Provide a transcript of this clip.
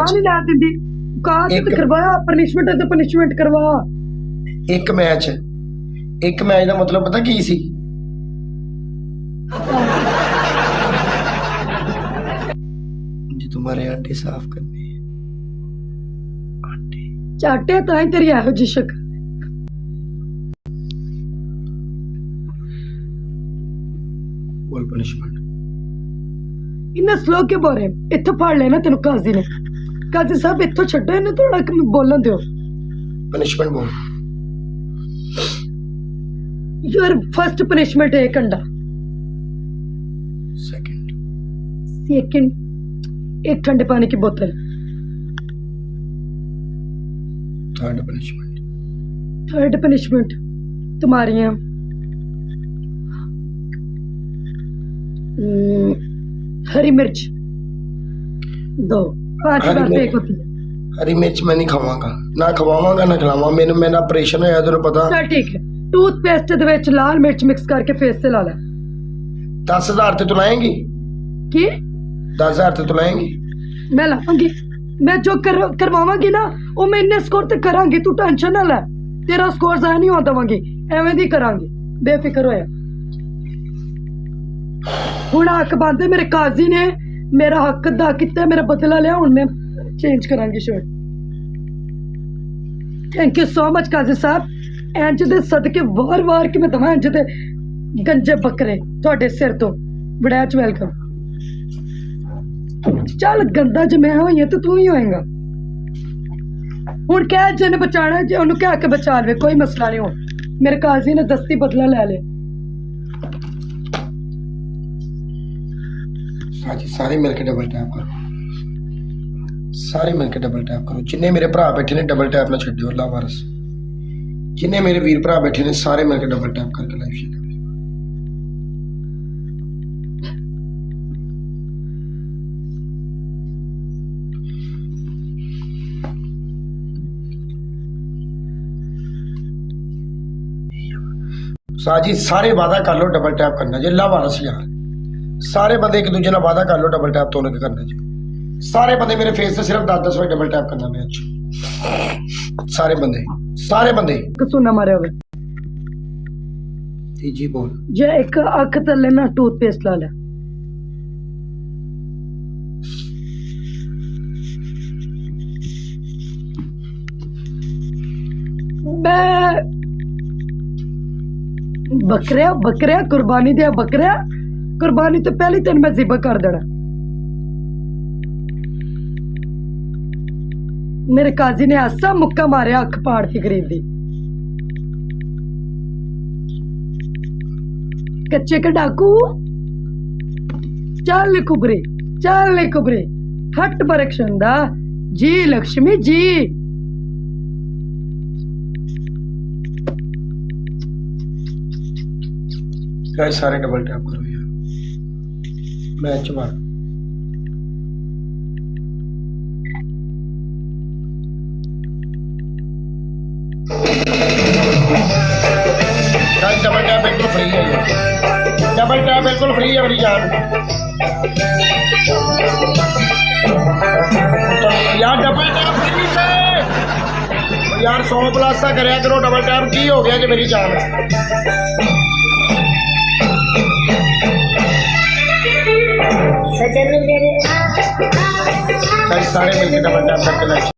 Match नहीं ला दी car एक- तो करवाया पनिशमेंट है तो पनिशमेंट करवा एक मैच का मतलब पता की सी जी तुम्हारे अंडे साफ करने हैं अंडे चाटे तो है तेरी एहो जी शक कोई पनिशमेंट इन्ना स्लो के बोरे इत्थों फाड़ लेना तेन काजी ने काजी साहब इत्थों छड्डो इन्हें थोड़ा बोलन दियो पनिशमेंट बोल योर फर्स्ट पनिशमेंट है एक अंडा सेकंड सेकंड एक ठंडे पानी की बोतल थर्ड पनिशमेंट थर्ड पनिशमेंट तुम्हारी है हरी मिर्च 2 5 हरी बार मिर्च। एक होती है हरी मिर्च मैं नहीं खावांगा ना खवावांगा ना खिलावा मेरा ऑपरेशन होया तेन पता चल ठीक है टूथपेस्ट दे विच लाल मिर्च मिक्स करके फेस से ला ले 10,000 ते तू लाएंगी की 10,000 ते तू लाएंगी मैं लाऊंगी मैं जो करवावांगी ना वो मैं इन्ने स्कोर ते करांगी तू टेंशन ना ले तेरा स्कोर जाया नहीं होता दवांगी एवें दी करांगी बेफिक्र होया हुण हक बांधे मेरे काजी ने मेरा हक अदा किता मेरा बदला लिया हुण मैं चेंज करांगी shirt thank you so much काजी साहब इंज दे सदके वार वार के मैं दवां इंज दे गंजे बकरे तुहाडे सिर तो बड़ा वेलकम चल गंदा जे मैं होई है तो तू ही होएगा हुण कह जिन्हें बचाना जे ओनू कह के बचा ले कोई मसला नहीं हो मेरे काजी ने दस्ती बदला ले ले साजी सारे मिलके डबल टैप करो सारे मिलके डबल टैप करो जिन्ने मेरे भरा बैठे ने डबल टैप ना छड्डियो अल्लाह वारस जिन्ने मेरे वीर भरा बैठे ने सारे मिलके डबल टैप करके लाइव शेयर करो साजी सारे वादा कर लो डबल टैप करना जी अल्लाह वारस यार सारे बंदे एक दूजे ना वादा कर लो डबल टैप तो उन्हें करना जी सारे बंदे मेरे फेस से सिर्फ 10-10 बार डबल टैप करना मैच सारे बंदे सुना मारे हुए जी बोल जे एक अख तले ना टूथपेस्ट ला ले बकरिया बकरिया कुर्बानी दिया बकरिया कुर्बानी तो पहले तेन मैं जिबा कर देना मेरे काजी ने ऐसा मुक्का मारिया अख पाड़ के गरीब दी कच्चे का डाकू चल कुबरी हट बरक्षंदा जी लक्ष्मी जी गाइस सारे डबल टैप करो यार मैच मार गाइस डबल टैप बिल्कुल फ्री है डबल टैप बिल्कुल फ्री है मेरी जान यार डबल टैप फ्री है यार 100 प्लस सा करया करो डबल टैप की हो गया जी मेरी जान सारे मिलकर डबल टैप करके